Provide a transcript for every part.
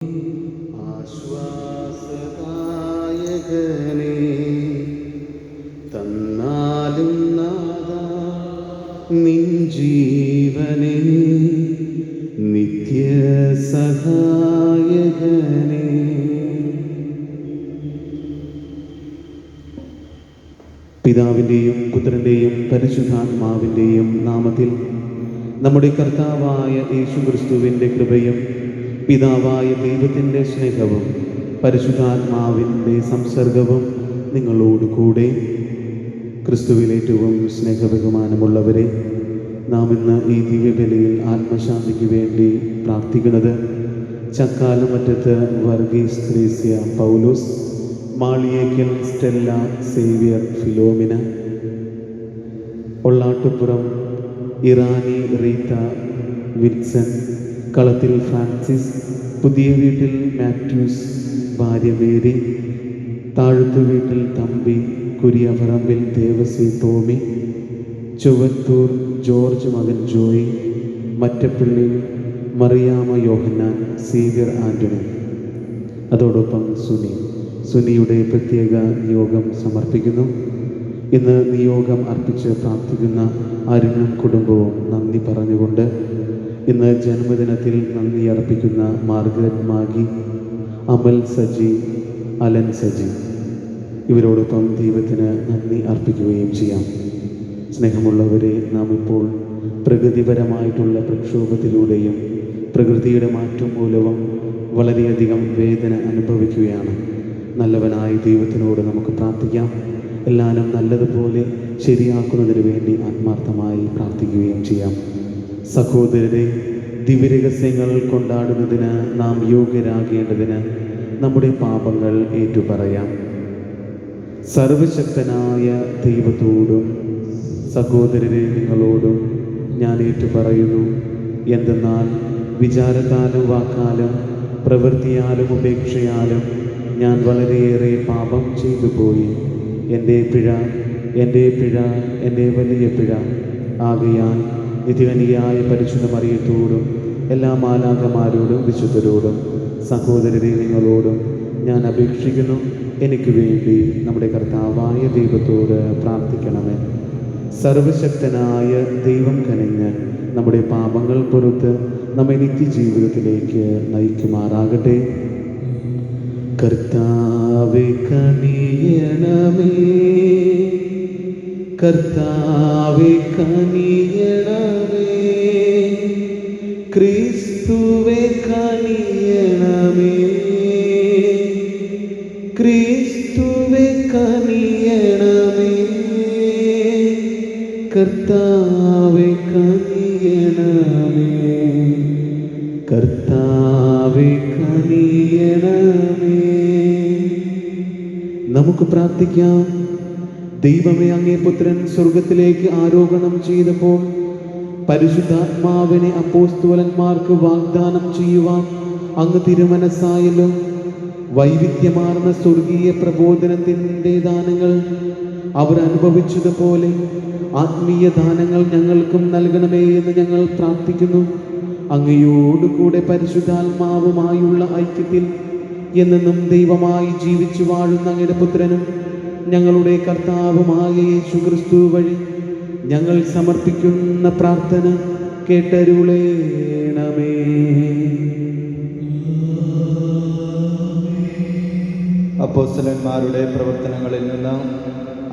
ആശ്വാസദായകനേ, തന്നാലും നാഥാ നിൻ ജീവനേ, നിത്യസഹായകനേ. പിതാവിൻ്റെയും പുത്രൻ്റെയും പരിശുദ്ധാത്മാവിൻ്റെയും നാമത്തിൽ നമ്മുടെ കർത്താവായ യേശുക്രിസ്തുവിൻ്റെ കൃപയും പിതാവായ ദൈവത്തിൻ്റെ സ്നേഹവും പരിശുദ്ധാത്മാവിൻ്റെ സംസർഗവും നിങ്ങളോട് കൂടെ. ക്രിസ്തുവിൽ ഏറ്റവും സ്നേഹബഹുമാനമുള്ളവരെ, നാം ഇന്ന് ഈ ദിവ്യബലിയിൽ ആത്മശാന്തിക്ക് വേണ്ടി പ്രാർത്ഥിക്കുന്നത് Chakkalamattathu Varghese Thresia Paulose, Maliyekkal Stella Xavier Philomena, Ollattupuram Irani Rita Wilson, Kalathil Francis, Puthiya Veettil Mathews ഭാര്യ Mary, Thazhathu Veettil Thampi, Kuriyaparambil Devasi Tommy, Chuvathoor George മകൻ Joy, Mattappally Mariamma Yohannan, Xavier Antony, അതോടൊപ്പം സുനിയുടെ പ്രത്യേക നിയോഗം സമർപ്പിക്കുന്നു. ഇന്ന് നിയോഗം അർപ്പിച്ച് പ്രാർത്ഥിക്കുന്ന അരുണും കുടുംബവും നന്ദി പറഞ്ഞുകൊണ്ട് ഇന്ന് ജന്മദിനത്തിൽ നന്ദി അർപ്പിക്കുന്ന മാർഗരറ്റ് മാഗി, അമൽ സജി, അലൻ സജി, ഇവരോടൊപ്പം ദൈവത്തിന് നന്ദി അർപ്പിക്കുകയും ചെയ്യാം. സ്നേഹമുള്ളവരെ, നാം ഇപ്പോൾ പ്രകൃതിപരമായിട്ടുള്ള പ്രക്ഷോഭത്തിലൂടെയും പ്രകൃതിയുടെ മാറ്റം മൂലവും വളരെയധികം വേദന അനുഭവിക്കുകയാണ്. നല്ലവനായ ദൈവത്തിനോട് നമുക്ക് പ്രാർത്ഥിക്കാം. എല്ലാവരും നല്ലതുപോലെ ശരിയാക്കുന്നതിന് വേണ്ടി ആത്മാർത്ഥമായി പ്രാർത്ഥിക്കുകയും ചെയ്യാം. സഹോദരരെ, ദിവ്യരഹസ്യങ്ങൾ കൊണ്ടാടുന്നതിന് നാം യോഗ്യരാകേണ്ടതിന് നമ്മുടെ പാപങ്ങൾ ഏറ്റുപറയാം. സർവശക്തനായ ദൈവത്തോടും സഹോദരരെ നിങ്ങളോടും ഞാൻ ഏറ്റുപറയുന്നു. എന്തെന്നാൽ വിചാരത്താലും വാക്കാലും പ്രവൃത്തിയാലും ഉപേക്ഷയാലും ഞാൻ വളരെയേറെ പാപം ചെയ്തു പോയി. എൻ്റെ പിഴ, എൻ്റെ വലിയ പിഴ. ആകയാൽ നിത്യകന്യകയായ പരിശുദ്ധ മറിയത്തോടും എല്ലാ മാലാഖമാരോടും വിശുദ്ധരോടും സഹോദരരെ നിങ്ങളോടും ഞാൻ അപേക്ഷിക്കുന്നു, എനിക്ക് വേണ്ടി നമ്മുടെ കർത്താവായ ദൈവത്തോട് പ്രാർത്ഥിക്കണമേ. സർവശക്തനായ ദൈവം കനിഞ്ഞ് നമ്മുടെ പാപങ്ങൾ പുറത്ത് നമ്മെ നിത്യജീവിതത്തിലേക്ക് നയിക്കുമാറാകട്ടെ. കർത്താവേ കനിയണമേ, കർത്താവേ കനിയണമേ, ക്രിസ്തുവേ കനിയണമേ, ക്രിസ്തുവേ കനിയണമേ, കർത്താവേ കനിയണമേ, കർത്താവേ കനിയണമേ. നമുക്ക് പ്രാർത്ഥിക്കാം. ദൈവമേ, അങ്ങേ പുത്രൻ സ്വർഗത്തിലേക്ക് ആരോഹണം ചെയ്തപ്പോൾ പരിശുദ്ധാത്മാവിനെ അപ്പോസ്തലന്മാർക്ക് വാഗ്ദാനം ചെയ്യുവാൻ അങ്ങ് തിരുമനസ്സായല്ലോ. വൈവിധ്യമാർന്ന സ്വർഗീയ പ്രബോധനത്തിൻ്റെ ദാനങ്ങൾ അവർ അനുഭവിച്ചതുപോലെ ആത്മീയ ദാനങ്ങൾ ഞങ്ങൾക്കും നൽകണമേ എന്ന് ഞങ്ങൾ പ്രാർത്ഥിക്കുന്നു. അങ്ങയോടുകൂടെ പരിശുദ്ധാത്മാവുമായുള്ള ഐക്യത്തിൽ എന്നെന്നും ദൈവമായി ജീവിച്ചു വാഴുന്ന അങ്ങയുടെ പുത്രനും ഞങ്ങളുടെ കർത്താവുമായ യേശുക്രിസ്തു വഴി ഞങ്ങൾ സമർപ്പിക്കുന്ന പ്രാർത്ഥന കേട്ടരുളേണമേ. അപ്പോസ്തലന്മാരുടെ പ്രവർത്തനങ്ങളിൽ നിന്ന്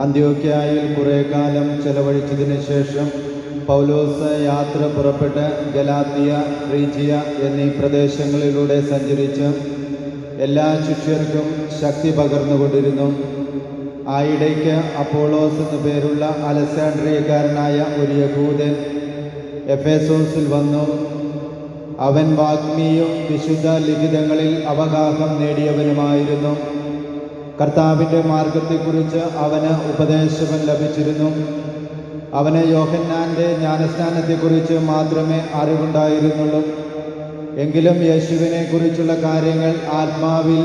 അന്ത്യോക്യയിൽ കുറേ കാലം ചെലവഴിച്ചതിന് ശേഷം പൗലോസ് യാത്ര പുറപ്പെട്ട് ഗലാത്തിയ, ഫ്രീജിയ എന്നീ പ്രദേശങ്ങളിലൂടെ സഞ്ചരിച്ച് എല്ലാ ശിഷ്യർക്കും ശക്തി പകർന്നുകൊണ്ടിരുന്നു. ആയിടയ്ക്ക് അപ്പോളോസ് എന്നു പേരുള്ള അലക്സാണ്ട്രിയക്കാരനായ ഒരു യഹൂദൻ എഫേസോസിൽ വന്നു. അവൻ വാഗ്മിയും വിശുദ്ധ ലിഖിതങ്ങളിൽ അവഗാഹം നേടിയവനുമായിരുന്നു. കർത്താവിൻ്റെ മാർഗത്തെക്കുറിച്ച് അവന് ഉപദേശം ലഭിച്ചിരുന്നു. അവന് യോഹന്നാൻ്റെ ജ്ഞാനസ്നാനത്തെക്കുറിച്ച് മാത്രമേ അറിവുണ്ടായിരുന്നുള്ളൂ. എങ്കിലും യേശുവിനെ കുറിച്ചുള്ള കാര്യങ്ങൾ ആത്മാവിൽ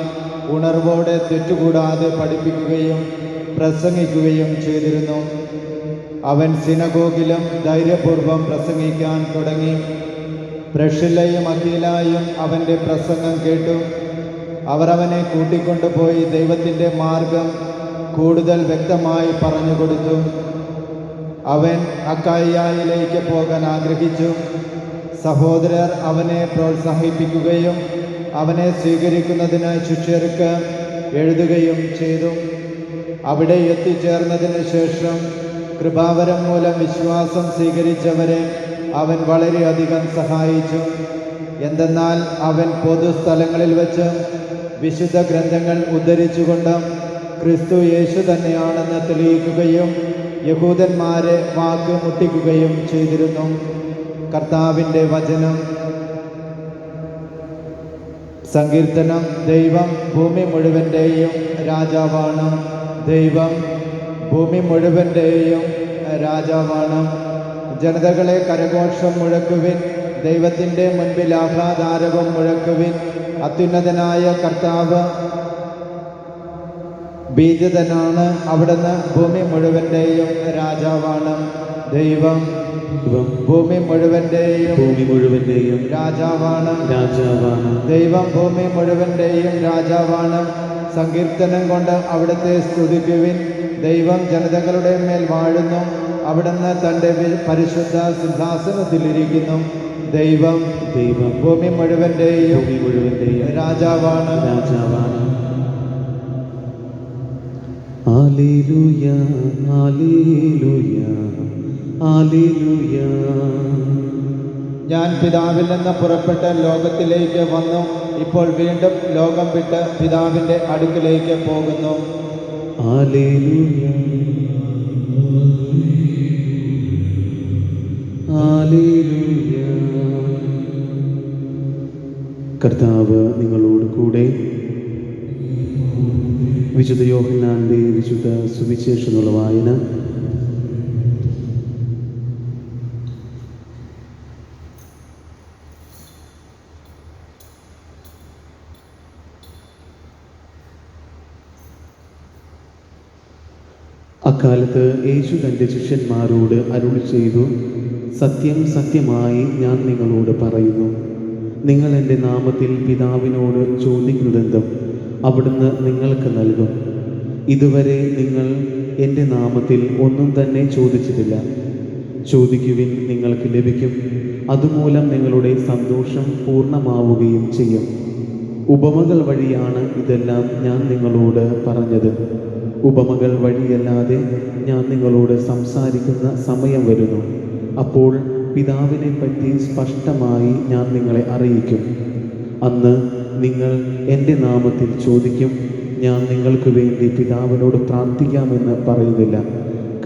ഉണർവോടെ തെറ്റുകൂടാതെ പഠിപ്പിക്കുകയും പ്രസംഗിക്കുകയും ചെയ്തിരുന്നു. അവൻ സിനഗോഗിലും ധൈര്യപൂർവ്വം പ്രസംഗിക്കാൻ തുടങ്ങി. പ്രഷില്ലയും അഖീലായും അവൻ്റെ പ്രസംഗം കേട്ടു. അവർ അവനെ കൂട്ടിക്കൊണ്ടുപോയി ദൈവത്തിൻ്റെ മാർഗം കൂടുതൽ വ്യക്തമായി പറഞ്ഞുകൊടുത്തു. അവൻ അക്കായിയായിലേക്ക് പോകാൻ ആഗ്രഹിച്ചു. സഹോദരർ അവനെ പ്രോത്സാഹിപ്പിക്കുകയും അവനെ സ്വീകരിക്കുന്നതിന് ശിഷ്യർക്ക് എഴുതുകയും ചെയ്തു. അവിടെ എത്തിച്ചേർന്നതിന് ശേഷം കൃപാവരം മൂലം വിശ്വാസം സ്വീകരിച്ചവരെ അവൻ വളരെയധികം സഹായിച്ചു. എന്തെന്നാൽ അവൻ പൊതുസ്ഥലങ്ങളിൽ വച്ച് വിശുദ്ധ ഗ്രന്ഥങ്ങൾ ഉദ്ധരിച്ചുകൊണ്ട് ക്രിസ്തു യേശു തന്നെയാണെന്ന് തെളിയിക്കുകയും യഹൂദന്മാരെ വാക്ക് മുട്ടിക്കുകയും ചെയ്തിരുന്നു. കർത്താവിൻ്റെ വചനം. സങ്കീർത്തനം. ദൈവം ഭൂമി മുഴുവൻ്റെയും രാജാവാണ്. ദൈവം ഭൂമി മുഴുവൻ്റെയും രാജാവാണ്. ജനതകളെ കരഘോഷം മുഴക്കുവിൻ, ദൈവത്തിൻ്റെ മുൻപിൽ ആഹ്ലാദാരവം മുഴക്കുവിൻ. അത്യുന്നതനായ കർത്താവ് ഭീതിതനാണ്. അവിടുന്ന് ഭൂമി മുഴുവൻ്റെയും രാജാവാണ്. ദൈവം ഭൂമി മുഴുവൻ്റെയും രാജാവാണ്. ദൈവം ഭൂമി മുഴുവൻ്റെയും രാജാവാണ്. സങ്കീർത്തനം കൊണ്ട് അവിടുത്തെ സ്തുതിക്കുവിൻ. ദൈവം ജനതകളുടെ മേൽ വാഴുന്നു. അവിടുന്ന് തൻ്റെ പരിശുദ്ധ സിംഹാസനത്തിലിരിക്കുന്നു. ദൈവം ഭൂമി മുഴുവൻ്റെയും രാജാവാണ്. Hallelujah, hallelujah, hallelujah. ഞാൻ പിതാവിൽ നിന്ന് പുറപ്പെട്ട് ലോകത്തിലേക്ക് വന്നു. ഇപ്പോൾ വീണ്ടും ലോകം വിട്ട് പിതാവിൻ്റെ അടുക്കിലേക്ക് പോകുന്നു. Hallelujah, hallelujah. കർത്താവ് നിങ്ങളോട് കൂടെ. വിശുദ്ധ യോഹന്നാന്റെ വിശുദ്ധ സുവിശേഷമുള്ള വായന. അക്കാലത്ത് യേശു തൻ്റെ ശിഷ്യന്മാരോട് അരുളി ചെയ്തു, സത്യം സത്യമായി ഞാൻ നിങ്ങളോട് പറയുന്നു, നിങ്ങൾ എൻ്റെ നാമത്തിൽ പിതാവിനോട് ചോദിക്കുന്നതെന്തും അവിടുന്ന് നിങ്ങൾക്ക് നൽകും. ഇതുവരെ നിങ്ങൾ എൻ്റെ നാമത്തിൽ ഒന്നും തന്നെ ചോദിച്ചിട്ടില്ല. ചോദിക്കുവിൻ, നിങ്ങൾക്ക് ലഭിക്കും. അതുമൂലം നിങ്ങളുടെ സന്തോഷം പൂർണ്ണമാവുകയും ചെയ്യും. ഉപമകൾ വഴിയാണ് ഇതെല്ലാം ഞാൻ നിങ്ങളോട് പറഞ്ഞത്. ഉപമകൾ വഴിയല്ലാതെ ഞാൻ നിങ്ങളോട് സംസാരിക്കുന്ന സമയം വരുന്നു. അപ്പോൾ പിതാവിനെ പറ്റി സ്പഷ്ടമായി ഞാൻ നിങ്ങളെ അറിയിക്കും. അന്ന് നിങ്ങൾ എൻ്റെ നാമത്തിൽ ചോദിക്കും. ഞാൻ നിങ്ങൾക്ക് വേണ്ടി പിതാവിനോട് പ്രാർത്ഥിക്കാമെന്ന് പറയുന്നില്ല.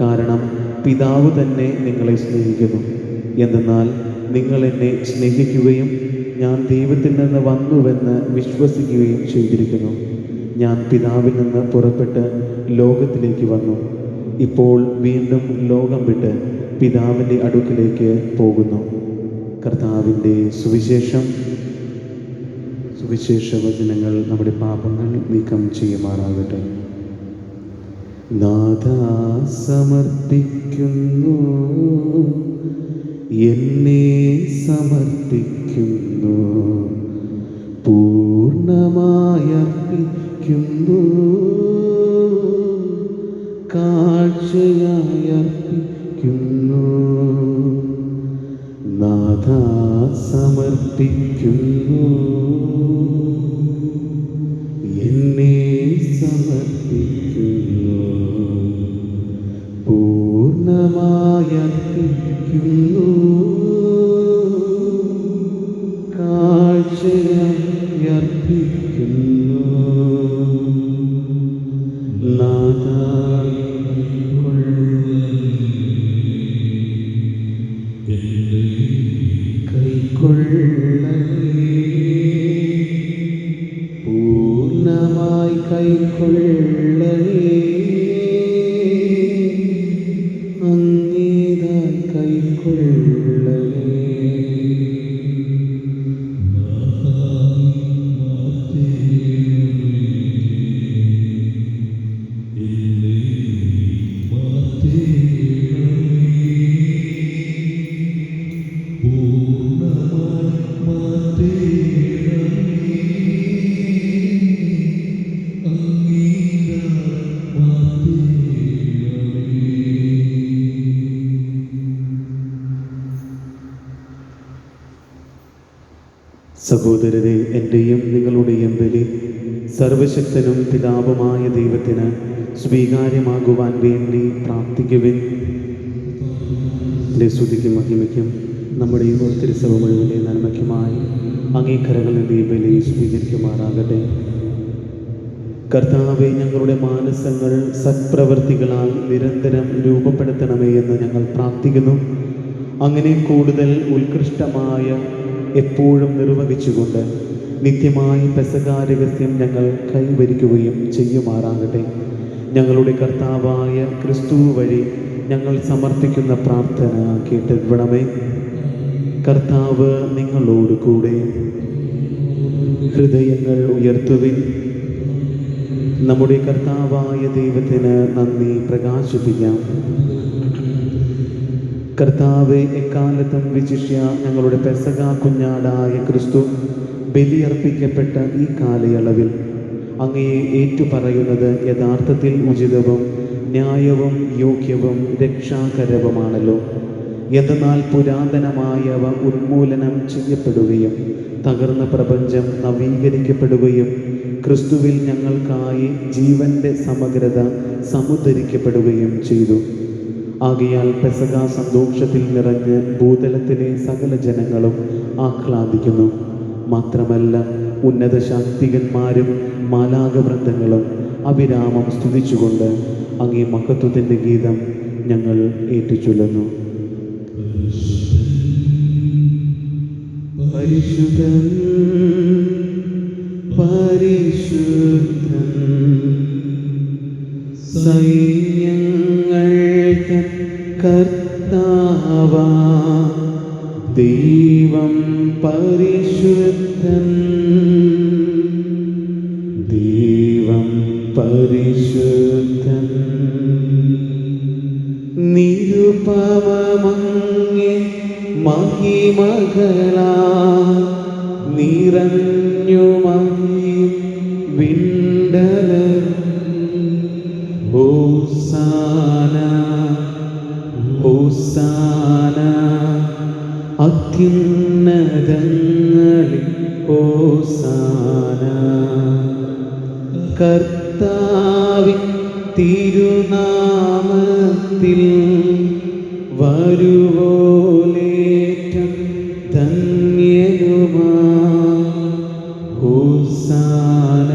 കാരണം പിതാവ് തന്നെ നിങ്ങളെ സ്നേഹിക്കുന്നു. എന്തെന്നാൽ നിങ്ങൾ എന്നെ സ്നേഹിക്കുകയും ഞാൻ ദൈവത്തിൽ നിന്ന് വന്നുവെന്ന് വിശ്വസിക്കുകയും ചെയ്തിരിക്കുന്നു. ഞാൻ പിതാവിൽ നിന്ന് പുറപ്പെട്ട് ലോകത്തിലേക്ക് വന്നു. ഇപ്പോൾ വീണ്ടും ലോകം വിട്ട് പിതാവിൻ്റെ അടുക്കിലേക്ക് പോകുന്നു. കർത്താവിൻ്റെ സുവിശേഷ വചനങ്ങൾ നമ്മുടെ പാപങ്ങൾ നീക്കം ചെയ്യുമാറാകട്ടെ. നാഥാ, സമർപ്പിക്കുന്നു, എന്നെ സമർപ്പിക്കുന്നു, പൂർണ്ണമായി അർപ്പിക്കുന്നു, കാഴ്ചയായി അർപ്പിക്കുന്നു. നാഥാ, സമർപ്പിക്കുന്നു, എന്നെ സമർപ്പിക്കുന്നു, പൂർണ്ണമായി അർപ്പിക്കുന്നു, കാഴ്ചയായി അർപ്പിക്കുന്നു. നാഥാ, പൂർണ്ണമായി കൈക്കൊള്ളണേ, അങ്ങേതായി കൈക്കൊള്ളണേ. പൂർണ്ണമായി സഹോദരരെ, എൻ്റെയും നിങ്ങളുടെയും ബലി സർവശക്തനും പിതാവുമായ ദൈവത്തിന് സ്വീകാര്യമാകുവാൻ വേണ്ടി പ്രാർത്ഥിക്കുവിൻ. എൻ്റെ സ്തുതിക്കും മഹിമയ്ക്കും നമ്മുടെ ഈ തിരുസഭ മുഴുവൻ്റെ നന്മയ്ക്കുമായി അംഗീകാരങ്ങളിൽ നിന്ന് ഈ ബലി സ്വീകരിക്കുമാറാകട്ടെ. കർത്താവെ, ഞങ്ങളുടെ മാനസങ്ങൾ സത്പ്രവൃത്തികളാൽ നിരന്തരം രൂപപ്പെടുത്തണമേ എന്ന് ഞങ്ങൾ പ്രാർത്ഥിക്കുന്നു. അങ്ങനെ കൂടുതൽ ഉത്കൃഷ്ടമായ എപ്പോഴും നിർവഹിച്ചുകൊണ്ട് നിത്യമായി പെസഹാ രഹസ്യം ഞങ്ങൾ കൈവരിക്കുകയും ചെയ്യുമാറാകട്ടെ. ഞങ്ങളുടെ കർത്താവായ ക്രിസ്തു വഴി ഞങ്ങൾ സമർപ്പിക്കുന്ന പ്രാർത്ഥന കേട്ടിടണമേ. കർത്താവ് നിങ്ങളോട് കൂടെ. ഹൃദയങ്ങൾ ഉയർത്തുവിൻ. നമ്മുടെ കർത്താവായ ദൈവത്തിന് നന്ദി പ്രകാശിപ്പിക്കാം. കർത്താവെ, എക്കാലത്തും വിശിഷ്യ ഞങ്ങളുടെ പെസഹാ കുഞ്ഞാടായ ക്രിസ്തു ബലിയർപ്പിക്കപ്പെട്ട ഈ കാലയളവിൽ അങ്ങയെ ഏറ്റുപറയുന്നത് യഥാർത്ഥത്തിൽ ഉചിതവും ന്യായവും യോഗ്യവും രക്ഷാകരവുമാണല്ലോ. എന്തെന്നാൽ പുരാതനമായവ ഉന്മൂലനം ചെയ്യപ്പെടുകയും തകർന്ന പ്രപഞ്ചം നവീകരിക്കപ്പെടുകയും ക്രിസ്തുവിൽ ഞങ്ങൾക്കായി ജീവന്റെ സമഗ്രത സമുദ്ധരിക്കപ്പെടുകയും ചെയ്തു. ആകയാൽ പെസഹാ സന്തോഷത്തിൽ നിറഞ്ഞ് ഭൂതലത്തിലെ സകല ജനങ്ങളും ആഹ്ലാദിക്കുന്നു. മാത്രമല്ല, ഉന്നത ശാക്തികന്മാരും മാലാഖവൃന്ദങ്ങളും അവിരാമം സ്തുതിച്ചുകൊണ്ട് അങ്ങേ മഹത്വത്തിൻ്റെ ഗീതം ഞങ്ങൾ ഏറ്റുചൊല്ലുന്നു. പരിശുദ്ധൻ പരിശുദ്ധൻ സൈന്യങ്ങളുടെ കർത്താവാ ദൈവം പരിശുദ്ധൻ, ദൈവം പരിശുദ്ധൻ. നിരുപമമങ്ങേ മഹിമകളാ നിറഞ്ഞു മഹിം വിണ്ടലം. ഹോസാന ഹോസാന അത്യുന്നതങ്ങളിൽ ഹോസാന. കർത്താവിൻ തിരുനാമത്തിൽ വരുവോലേറ്റം ധന്യനുമാ. ഹോസാന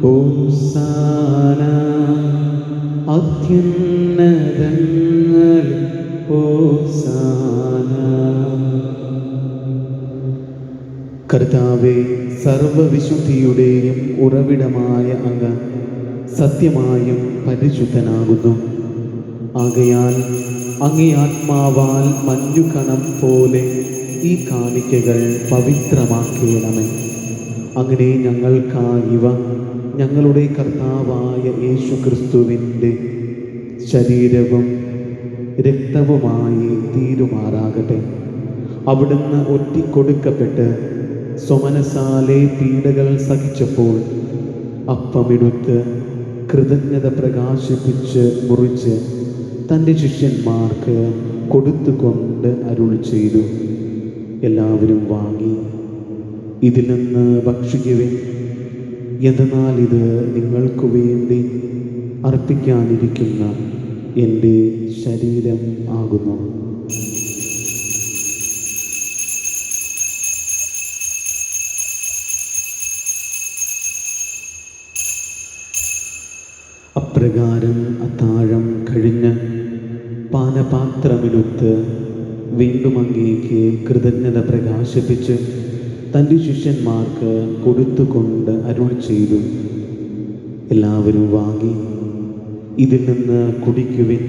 ഹോസാന അത്യുന്നതങ്ങളിൽ ഹോസാന. കർത്താവേ, സർവവിശുദ്ധിയുടെയും ഉറവിടമായ അങ്ങ് സത്യമായും പരിശുദ്ധനാകുന്നു. ആകയാൽ അങ്ങേ ആത്മാവാൽ മഞ്ഞുകണം പോലെ ഈ കാണിക്കകൾ പവിത്രമാക്കണമേ. അങ്ങനെ ഞങ്ങൾക്കായിവ ഞങ്ങളുടെ കർത്താവായ യേശു ക്രിസ്തുവിൻ്റെ ശരീരവും രക്തവുമായി തീരുമാറാകട്ടെ. അവിടുന്ന് ഒറ്റിക്കൊടുക്കപ്പെട്ട് സ്വമനസാലെ പീഡകൾ സഹിച്ചപ്പോൾ അപ്പമെടുത്ത് കൃതജ്ഞത പ്രകാശിപ്പിച്ച് മുറിച്ച് തൻ്റെ ശിഷ്യന്മാർക്ക് കൊടുത്തുകൊണ്ട് അരുൾ ചെയ്തു. എല്ലാവരും വാങ്ങി ഇതിൽ നിന്ന് ഭക്ഷിക്കുവിൻ. എന്തെന്നാൽ ഇത് നിങ്ങൾക്ക് വേണ്ടി അർപ്പിക്കാനിരിക്കുന്ന എൻ്റെ ശരീരം ആകുന്നു. അപ്രകാരം അത്താഴം കഴിഞ്ഞ് പാനപാത്രമെടുത്ത് വീണ്ടും അങ്ങേക്ക് കൃതജ്ഞത പ്രകാശിപ്പിച്ച് തൻ്റെ ശിഷ്യന്മാർക്ക് കൊടുത്തുകൊണ്ട് അരുൾ ചെയ്തു. എല്ലാവരും വാങ്ങി ഇതിൽ നിന്ന് കുടിക്കുവിൻ.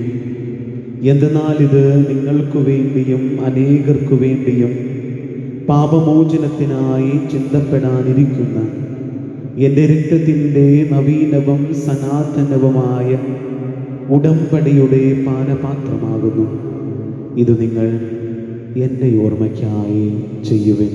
എന്തെന്നാൽ ഇത് നിങ്ങൾക്ക് വേണ്ടിയും അനേകർക്കു വേണ്ടിയും പാപമോചനത്തിനായി ചിന്തപ്പെടാനിരിക്കുന്ന എൻ്റെ രക്തത്തിൻ്റെ നവീനവും സനാതനവുമായ ഉടമ്പടിയുടെ പാനപാത്രമാകുന്നു. ഇത് നിങ്ങൾ എൻ്റെ ഓർമ്മയ്ക്കായി ചെയ്യുവിൻ.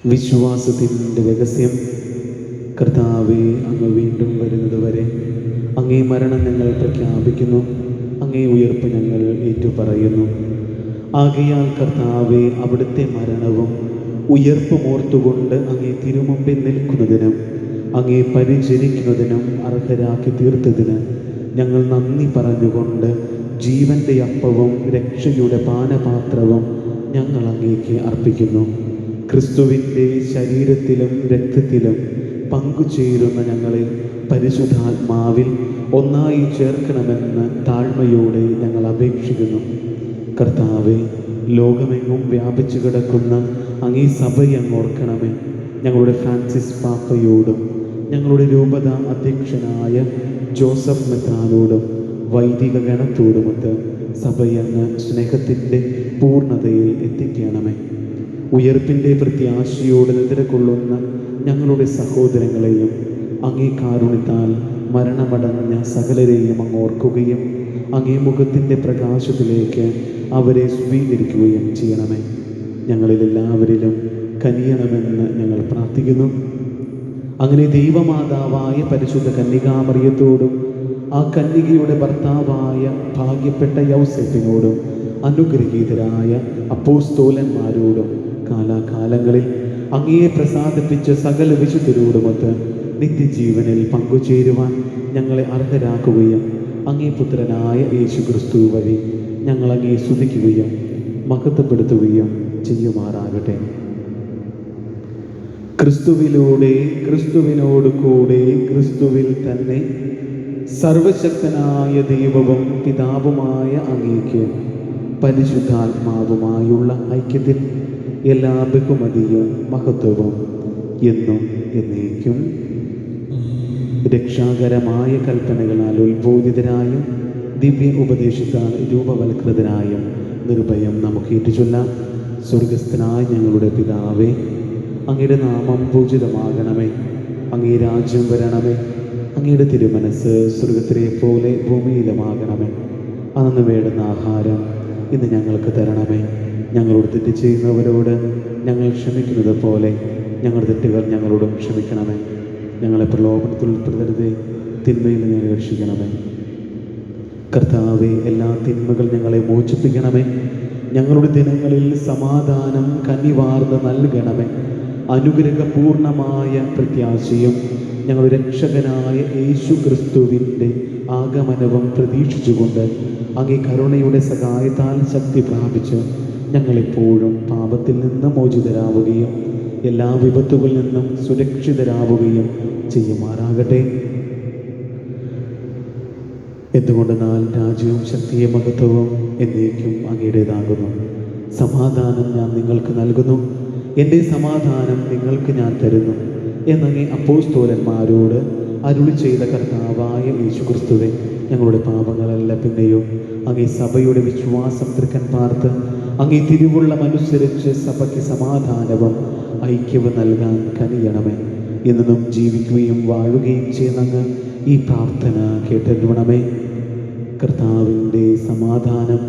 വിശ്വാസത്തിൻ്റെ രഹസ്യം. കർത്താവേ, അങ്ങ് വീണ്ടും വരുന്നതുവരെ അങ്ങേ മരണം ഞങ്ങൾ പ്രഖ്യാപിക്കുന്നു, അങ്ങേ ഉയർപ്പ് ഞങ്ങൾ ഏറ്റുപറയുന്നു. ആകയാൽ കർത്താവേ, അവിടുത്തെ മരണവും ഉയർപ്പും ഓർത്തുകൊണ്ട് അങ്ങേ തിരുമുമ്പിൽ നിൽക്കുന്നതിനും അങ്ങേ പരിചരിക്കുന്നതിനും അർഹരാക്കി തീർത്തതിന് ഞങ്ങൾ നന്ദി പറഞ്ഞുകൊണ്ട് ജീവൻ്റെ അപ്പവും രക്ഷയുടെ പാനപാത്രവും ഞങ്ങൾ അങ്ങേക്ക് അർപ്പിക്കുന്നു. ക്രിസ്തുവിൻ്റെ ശരീരത്തിലും രക്തത്തിലും പങ്കുചേരുന്ന ഞങ്ങളെ പരിശുദ്ധാത്മാവിൽ ഒന്നായി ചേർക്കണമെന്ന് താഴ്മയോടെ ഞങ്ങൾ അപേക്ഷിക്കുന്നു. കർത്താവെ, ലോകമെങ്ങും വ്യാപിച്ചു കിടക്കുന്ന അങ്ങേ സഭയെ അങ്ങ് ഓർക്കണമേ. ഞങ്ങളുടെ ഫ്രാൻസിസ് പാപ്പയോടും ഞങ്ങളുടെ രൂപത അധ്യക്ഷനായ ജോസഫ് മെത്രാനോടും വൈദിക ഗണത്തോടുമൊത്ത് സഭയങ്ങ് സ്നേഹത്തിൻ്റെ പൂർണ്ണതയിൽ എത്തിക്കണമേ. ഉയർപ്പിൻ്റെ പ്രത്യാശയോട് നിദ്രകൊള്ളുന്ന ഞങ്ങളുടെ സഹോദരങ്ങളെയും അങ്ങേ കാരുണ്യത്താൽ മരണമടഞ്ഞ സകലരെയും അങ്ങ് ഓർക്കുകയും അങ്ങേ മുഖത്തിൻ്റെ പ്രകാശത്തിലേക്ക് അവരെ സ്വീകരിക്കുകയും ചെയ്യണമേ. ഞങ്ങളിലെല്ലാവരിലും കനിയണമെന്ന് ഞങ്ങൾ പ്രാർത്ഥിക്കുന്നു. അങ്ങനെ ദൈവമാതാവായ പരിശുദ്ധ കന്യകാമറിയത്തോടും ആ കന്യകയുടെ ഭർത്താവായ ഭാഗ്യപ്പെട്ട യൗസേപ്പിനോടും അനുഗ്രഹീതരായ അപ്പോസ്തോലന്മാരോടും കാലാകാലങ്ങളിൽ അങ്ങയെ പ്രസാദിപ്പിച്ച സകല വിശുദ്ധരോടുമൊത്ത് നിത്യജീവനിൽ പങ്കുചേരുവാൻ ഞങ്ങളെ അർഹരാക്കുകയും അങ്ങേ പുത്രനായ യേശു ക്രിസ്തു വഴി ഞങ്ങൾ അങ്ങയെ സ്തുതിക്കുകയും മഹത്വപ്പെടുത്തുകയും ചെയ്യുമാറാകട്ടെ. ക്രിസ്തുവിലൂടെ, ക്രിസ്തുവിനോട് കൂടെ, ക്രിസ്തുവിൽ തന്നെ സർവശക്തനായ ദൈവവും പിതാവുമായ അങ്ങേക്ക് പരിശുദ്ധാത്മാവുമായുള്ള ഐക്യത്തിൽ എല്ലാ ബഹുമതിയും മഹത്വവും എന്നും എന്നേക്കും രക്ഷാകരമായ കൽപ്പനകളാൽ ഉത്ബോധിതരായും ദിവ്യ ഉപദേശത്താൽ രൂപവൽകൃതരായും നിർഭയം നമുക്ക് ഏറ്റുചൊല്ലാം. സ്വർഗസ്ഥനായ ഞങ്ങളുടെ പിതാവേ, അങ്ങയുടെ നാമം പൂജിതമാകണമേ. അങ്ങേ രാജ്യം വരണമേ. അങ്ങയുടെ തിരുമനസ് സ്വർഗത്തിലെ പോലെ ഭൂമിയിലുമാകണമേ. അന്ന് വേണ്ടുന്ന ആഹാരം ഇന്ന് ഞങ്ങൾക്ക് തരണമേ. ഞങ്ങളോട് തെറ്റ് ചെയ്യുന്നവരോട് ഞങ്ങൾ ക്ഷമിക്കുന്നത് പോലെ ഞങ്ങളുടെ തെറ്റുകൾ ഞങ്ങളോടും ക്ഷമിക്കണമേ. ഞങ്ങളെ പ്രലോഭനത്തിൽ ഉൾപ്പെടുത്തരുതേ, തിന്മയിൽ നിന്ന് രക്ഷിക്കണമേ. കർത്താവെ, എല്ലാ തിന്മകൾ ഞങ്ങളെ മോചിപ്പിക്കണമേ. ഞങ്ങളുടെ ദിനങ്ങളിൽ സമാധാനം കനിവാർന്ന് നൽകണമേ. അനുഗ്രഹപൂർണമായ പ്രത്യാശയും ഞങ്ങളുടെ രക്ഷകനായ യേശു ക്രിസ്തുവിൻ്റെ ആഗമനവും പ്രതീക്ഷിച്ചുകൊണ്ട് അങ്ങേ കരുണയുടെ സഹായത്താൽ ശക്തി പ്രാപിച്ച് ഞങ്ങളെപ്പോഴും പാപത്തിൽ നിന്ന് മോചിതരാവുകയും എല്ലാ വിപത്തുകളിൽ നിന്നും സുരക്ഷിതരാവുകയും ചെയ്യുമാറാകട്ടെ. എന്തുകൊണ്ടെന്നാൽ രാജ്യവും ശക്തിയും മഹത്വവും എന്നേക്കും അങ്ങയുടേതാകുന്നു. സമാധാനം ഞാൻ നിങ്ങൾക്ക് നൽകുന്നു, എൻ്റെ സമാധാനം നിങ്ങൾക്ക് ഞാൻ തരുന്നു എന്നങ്ങേ അപ്പോസ്തോലന്മാരോട് അരുളി ചെയ്ത കർത്താവായ യേശു ക്രിസ്തുവേ, ഞങ്ങളുടെ പാപങ്ങളല്ല പിന്നെയും അങ്ങേ സഭയുടെ വിശ്വാസം തൃക്കൻ പാർത്ത് അങ്ങേ തിരുവുള്ളമനുസരിച്ച് സഭയ്ക്ക് സമാധാനവും ഐക്യവും നൽകാൻ കനിയണമേ. എന്നും ജീവിക്കുകയും വാഴുകയും ചെയ്യുന്ന ഈ പ്രാർത്ഥന കേട്ടിടണമേ. കർത്താവിൻ്റെ സമാധാനം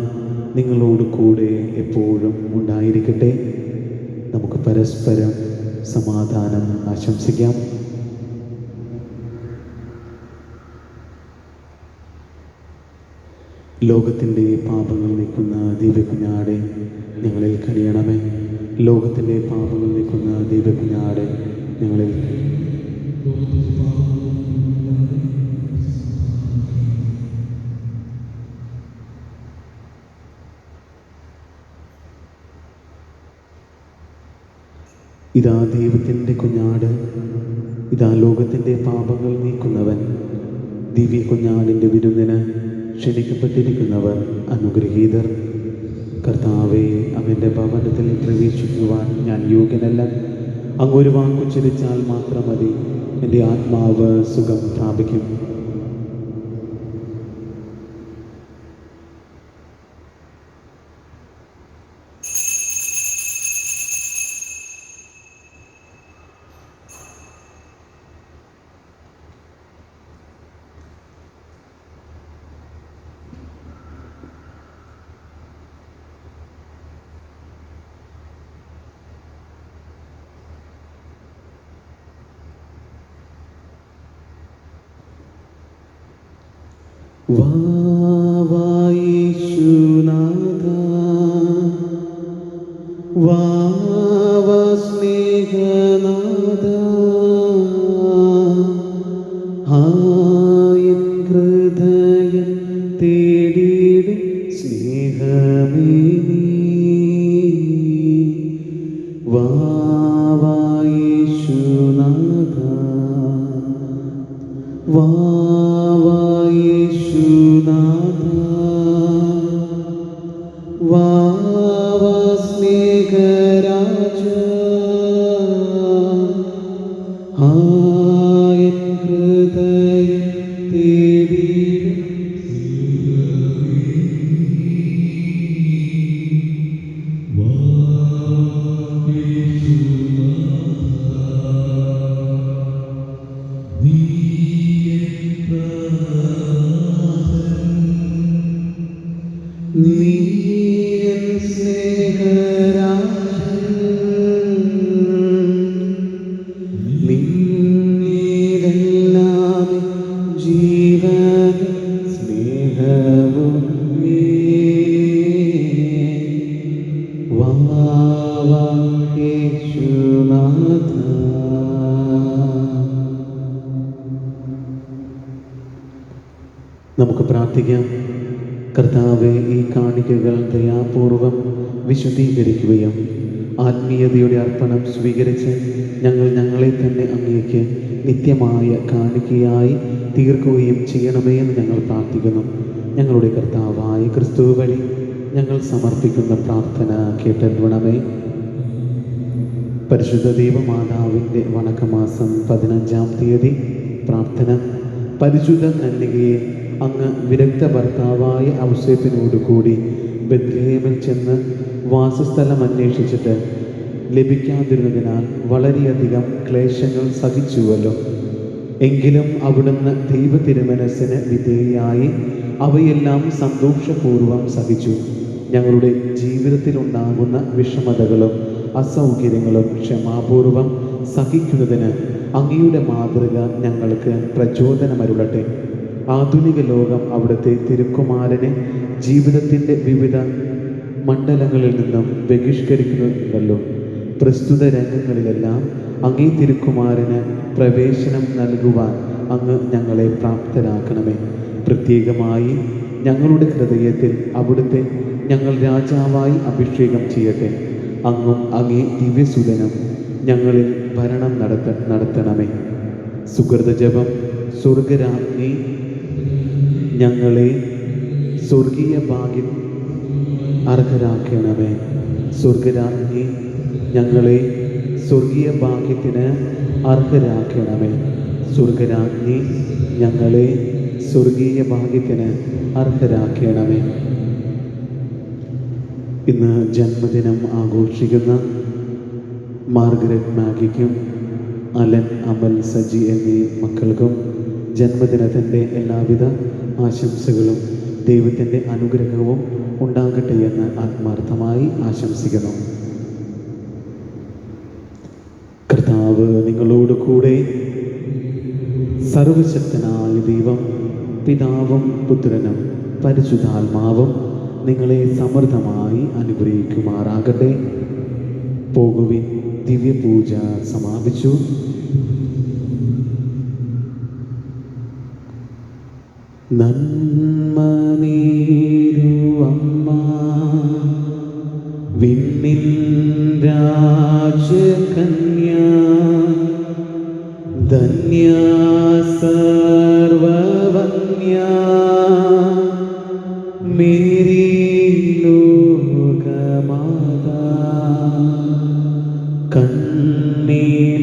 നിങ്ങളോട് കൂടെ എപ്പോഴും ഉണ്ടായിരിക്കട്ടെ. നമുക്ക് പരസ്പരം സമാധാനം ആശംസിക്കാം. ലോകത്തിൻ്റെ പാപങ്ങൾ നീക്കുന്ന ദിവ്യകുഞ്ഞാടെ ഞങ്ങളിൽ കനിയണമേ. ലോകത്തിൻ്റെ പാപങ്ങൾ നീക്കുന്ന ദിവ്യകുഞ്ഞാടെ ഞങ്ങളിൽ ഇതാ ദൈവത്തിൻ്റെ കുഞ്ഞാട്, ഇതാ ലോകത്തിൻ്റെ പാപങ്ങൾ നീക്കുന്നവൻ. ദിവ്യ കുഞ്ഞാടിൻ്റെ വിരുന്നിന് ക്ഷണിക്കപ്പെട്ടിരിക്കുന്നവർ അനുഗ്രഹീതർ. കർത്താവെ, അങ്ങൻ്റെ ഭവനത്തിൽ പ്രവേശിക്കുവാൻ ഞാൻ യോഗ്യനല്ല. അങ്ങൊരു വാക്കുച്ചരിച്ചാൽ മാത്രം മതി, എൻ്റെ ആത്മാവ് സുഖം പ്രാപിക്കും. യേശുനാഥ, സ്നേഹനാഥ, എൻ ഹൃദയം തേടിയിടും സ്നേഹമേ നീ. യേശുനാഥ, യേശുനാഥ, സ്നേഹരാജ, എൻ ഹൃദയം തേടിയിടും നീ എൻ സ്നേഹരാജൻ, നിന്നിലെല്ലാം ജീവൻ സ്നേഹവും നീ. യേശുനാഥ. നമുക്ക് പ്രാർത്ഥിക്കാം. കർത്താവെ, ഈ കാണിക്കകൾ ദയാപൂർവം വിശുദ്ധീകരിക്കുകയും ആത്മീയതയുടെ അർപ്പണം സ്വീകരിച്ച് ഞങ്ങളെ തന്നെ അങ്ങേക്ക് നിത്യമായ കാണിക്കയായി തീർക്കുകയും ചെയ്യണമേ എന്ന് ഞങ്ങൾ പ്രാർത്ഥിക്കുന്നു. ഞങ്ങളുടെ കർത്താവായ ക്രിസ്തു വഴി ഞങ്ങൾ സമർപ്പിക്കുന്ന പ്രാർത്ഥന കേട്ടരുളണമേ. പരിശുദ്ധ ദൈവമാതാവിൻ്റെ വണക്കമാസം 15-ാം തീയതി പ്രാർത്ഥന. പരിശുദ്ധ കന്യകയെ അങ്ങ് വിരക്ത ഭർത്താവായ ഔസേപ്പിനോടുകൂടി ബെത്ലഹേമിൽ ചെന്ന് വാസസ്ഥലം അന്വേഷിച്ചിട്ട് ലഭിക്കാതിരുന്നതിനാൽ വളരെയധികം ക്ലേശങ്ങൾ സഹിച്ചുവല്ലോ. എങ്കിലും അവിടുന്ന് ദൈവ തിരുമനസ്സിന് വിധേയയായി അവയെല്ലാം സന്തോഷപൂർവ്വം സഹിച്ചു. ഞങ്ങളുടെ ജീവിതത്തിലുണ്ടാകുന്ന വിഷമതകളും അസൗകര്യങ്ങളും ക്ഷമാപൂർവം സഹിക്കുന്നതിന് അങ്ങയുടെ മാതൃക ഞങ്ങൾക്ക് പ്രചോദനമരുളട്ടെ. ആധുനിക ലോകം അവിടുത്തെ തിരുക്കുമാരനെ ജീവിതത്തിൻ്റെ വിവിധ മണ്ഡലങ്ങളിൽ നിന്നും ബഹിഷ്കരിക്കുന്നുണ്ടല്ലോ. പ്രസ്തുത രംഗങ്ങളിലെല്ലാം അങ്ങേ തിരുക്കുമാരന് പ്രവേശനം നൽകുവാൻ അങ്ങ് ഞങ്ങളെ പ്രാപ്തരാക്കണമേ. പ്രത്യേകമായി ഞങ്ങളുടെ ഹൃദയത്തിൽ അവിടുത്തെ ഞങ്ങൾ രാജാവായി അഭിഷേകം ചെയ്യട്ടെ. അങ്ങും അങ്ങേ ദിവ്യസുതനും ഞങ്ങളിൽ ഭരണം നടത്തണമേ. സുഹൃത ജപം. സ്വർഗരാജ്ഞി ഞങ്ങളെ സ്വർഗീയ ഭാഗ്യം അർഹരാക്കണമേ. സ്വർഗരാജ്ഞി ഞങ്ങളെ സ്വർഗീയ ഭാഗ്യത്തിന് അർഹരാക്കണമേ. സ്വർഗരാജ്ഞി ഞങ്ങളെ സ്വർഗീയ ഭാഗ്യത്തിന് അർഹരാക്കണമേ. ഇന്ന് ജന്മദിനം ആഘോഷിക്കുന്ന മാർഗരറ്റ് മാഗിക്കും അലൻ, അമൽ, സജി എന്നീ മക്കൾക്കും ജന്മദിനത്തിൻ്റെ എല്ലാവിധ ആശംസകളും ദൈവത്തിൻ്റെ അനുഗ്രഹവും ഉണ്ടാകട്ടെ എന്ന് ആത്മാർത്ഥമായി ആശംസിക്കുന്നു. കർത്താവ് നിങ്ങളോട് കൂടെ. സർവശക്തനായ ദൈവം പിതാവും പുത്രനും പരിശുദ്ധാത്മാവും നിങ്ങളെ സമൃദ്ധമായി അനുഗ്രഹിക്കുമാറാകട്ടെ. പോകുവിൻ. ദിവ്യപൂജ സമാപിച്ചു. നന്മനീരു അമ്മ വിണ്ണിൻ രാജകന്യ, ധന്യ സർവവന്യ മേരി ലോകമാതാ, കണ്ണിലുണ്ണിയാകും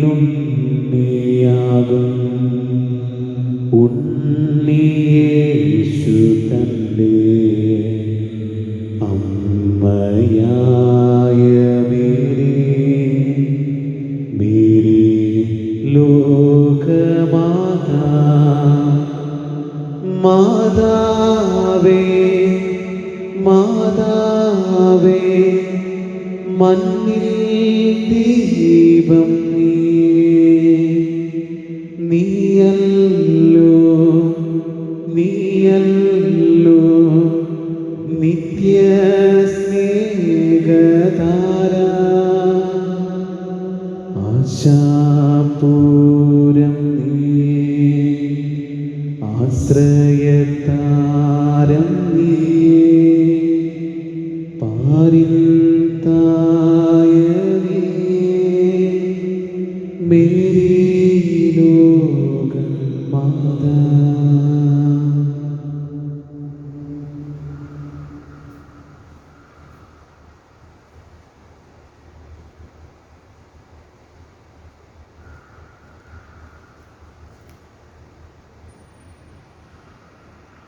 ഉണ്ണിയേശു തന്റെ അമ്മയായ മേരി ലോകമാതാ, മാതാവേ മാതാവേ മണ്ണിൽ ദീപം നീയല്ലോ നീ നീയല്ലോ നിത്യ സ്നേഹധാര ആശാപൂരം നീ ആശ്രയത്താ